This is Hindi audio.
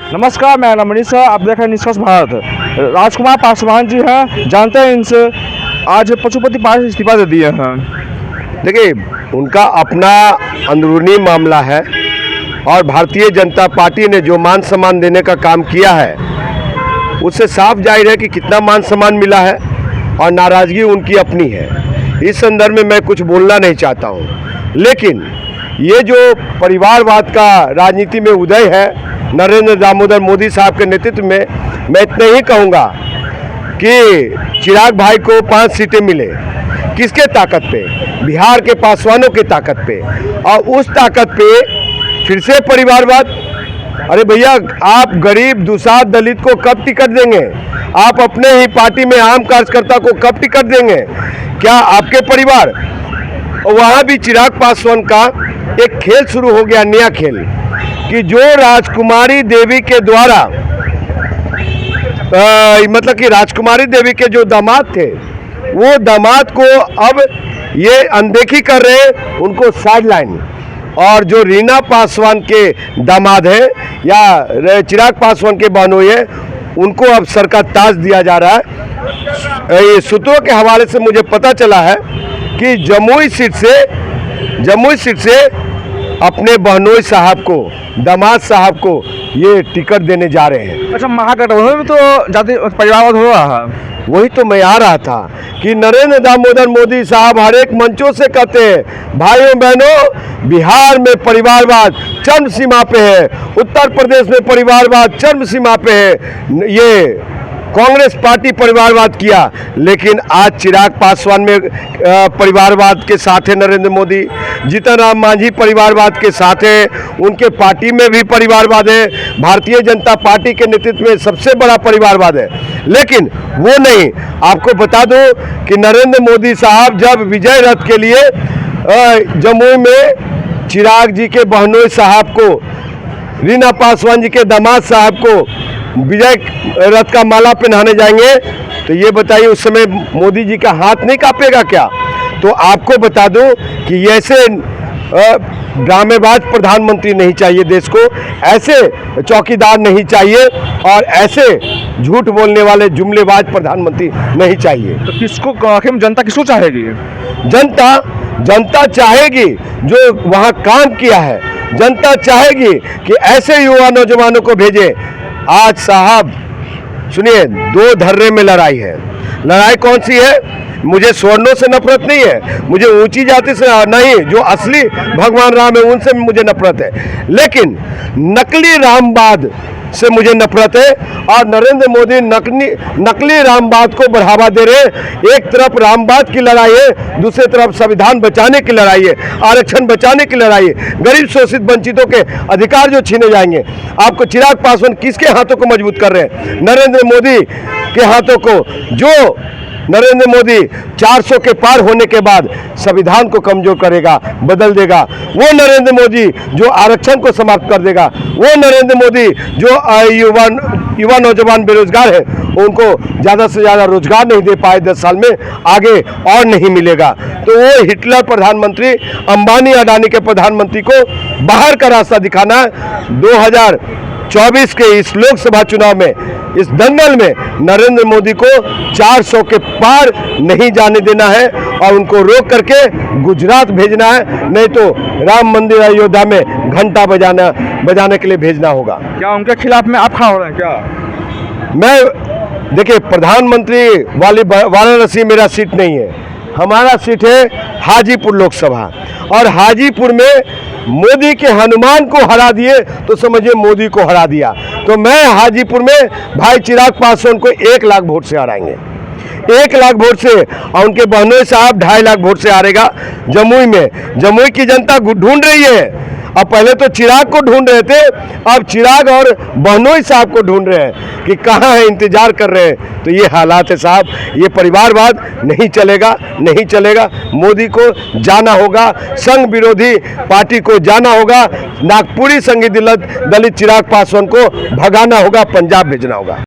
नमस्कार, मैं रमनीश है। आप देख रहे हैं निष्कर्ष भारत। राजकुमार पासवान जी हैं, जानते हैं इनसे। आज पशुपति पार्टी से इस्तीफा दे दिए हैं। देखिए, उनका अपना अंदरूनी मामला है और भारतीय जनता पार्टी ने जो मान सम्मान देने का काम किया है उससे साफ जाहिर है कि कितना मान सम्मान मिला है और नाराज़गी उनकी अपनी है। इस संदर्भ में मैं कुछ बोलना नहीं चाहता हूँ, लेकिन ये जो परिवारवाद का राजनीति में उदय है नरेंद्र दामोदर मोदी साहब के नेतृत्व में, मैं इतना ही कहूँगा कि चिराग भाई को 5 सीटें मिले। किसके ताकत पे? बिहार के पासवानों की ताकत पे। और उस ताकत पे फिर से परिवारवाद। अरे भैया, आप गरीब दुसाध दलित को कब टिकट देंगे? आप अपने ही पार्टी में आम कार्यकर्ता को कब टिकट देंगे? क्या आपके परिवार? वहाँ भी चिराग पासवान का एक खेल शुरू हो गया, नया खेल, कि जो राजकुमारी देवी के द्वारा मतलब कि राजकुमारी देवी के जो दामाद थे, वो दामाद को अब ये अनदेखी कर रहे हैं, उनको साइडलाइन। और जो रीना पासवान के दामाद है या चिराग पासवान के बहनोई है, उनको अब सर का ताज दिया जा रहा है। ये सूत्रों के हवाले से मुझे पता चला है कि जमुई सीट से अपने बहनोई साहब को, दामाद साहब को ये टिकट देने जा रहे हैं। अच्छा, महागठबंधन में तो जाति परिवारवाद हो रहा है। वही तो मैं आ रहा था कि नरेंद्र दामोदर मोदी साहब हर एक मंचों से कहते हैं, भाइयों बहनों, बिहार में परिवारवाद चरम सीमा पे है, उत्तर प्रदेश में परिवारवाद चरम सीमा पे है। ये कांग्रेस पार्टी परिवारवाद किया, लेकिन आज चिराग पासवान में परिवारवाद के साथ है नरेंद्र मोदी। जीतन राम मांझी परिवारवाद के साथ है, उनके पार्टी में भी परिवारवाद है। भारतीय जनता पार्टी के नेतृत्व में सबसे बड़ा परिवारवाद है। लेकिन वो नहीं, आपको बता दूं कि नरेंद्र मोदी साहब जब विजय रथ के लिए जमुई में चिराग जी के बहनोई साहब को, रीना पासवान जी के दामाद साहब को विजय रथ का माला पहनाने जाएंगे, तो ये बताइए उस समय मोदी जी का हाथ नहीं कांपेगा क्या? तो आपको बता दूं कि ऐसे ड्रामेबाज प्रधानमंत्री नहीं चाहिए देश को, ऐसे चौकीदार नहीं चाहिए और ऐसे झूठ बोलने वाले जुमलेबाज प्रधानमंत्री नहीं चाहिए। तो किसको, आखिर जनता किसको चाहेगी? जनता चाहेगी जो वहाँ काम किया है। जनता चाहेगी कि ऐसे युवा नौजवानों को भेजे। आज साहब सुनिए, 2 धर्रे में लड़ाई है। लड़ाई कौन सी है? मुझे स्वर्णों से नफरत नहीं है, मुझे ऊंची जाति से नहीं, जो असली भगवान राम है उनसे मुझे नफरत है, लेकिन नकली रामवाद से मुझे नफरत है। और नरेंद्र मोदी नकली रामवाद को बढ़ावा दे रहे हैं। एक तरफ रामवाद की लड़ाई है, दूसरी तरफ संविधान बचाने की लड़ाई है, आरक्षण बचाने की लड़ाई है, गरीब शोषित वंचितों के अधिकार जो छीने जाएंगे। आपको चिराग पासवान किसके हाथों को मजबूत कर रहे हैं? नरेंद्र मोदी के हाथों को। जो नरेंद्र मोदी 400 के पार होने के बाद संविधान को कमजोर करेगा, बदल देगा, वो नरेंद्र मोदी जो आरक्षण को समाप्त कर देगा, वो नरेंद्र मोदी जो युवा नौजवान बेरोजगार है उनको ज़्यादा से ज़्यादा रोजगार नहीं दे पाए 10 साल में, आगे और नहीं मिलेगा। तो वो हिटलर प्रधानमंत्री, अंबानी अडानी के प्रधानमंत्री को बाहर का रास्ता दिखाना है। 2024 के इस लोकसभा चुनाव में, इस दंगल में नरेंद्र मोदी को 400 के पार नहीं जाने देना है और उनको रोक करके गुजरात भेजना है, नहीं तो राम मंदिर अयोध्या में घंटा बजाने के लिए भेजना होगा। क्या उनके खिलाफ में आप खड़ा हो रहे हैं क्या? मैं देखिए, प्रधानमंत्री वाली वाराणसी मेरा सीट नहीं है, हमारा सीट है हाजीपुर लोकसभा। और हाजीपुर में मोदी के हनुमान को हरा दिए तो समझिए मोदी को हरा दिया। तो मैं हाजीपुर में भाई चिराग पासवान को 1 लाख वोट से हराएंगे, 1 लाख वोट से, और उनके बहनोई साहब 2.5 लाख वोट से हारेगा। जमुई की जनता ढूंढ रही है। अब पहले तो चिराग को ढूंढ रहे थे, अब चिराग और बहनोई साहब को ढूंढ रहे हैं कि कहाँ है, इंतजार कर रहे हैं। तो ये हालात है साहब, ये परिवारवाद नहीं चलेगा। मोदी को जाना होगा, संघ विरोधी पार्टी को जाना होगा, नागपुरी संघी दलित चिराग पासवान को भगाना होगा, पंजाब भेजना होगा।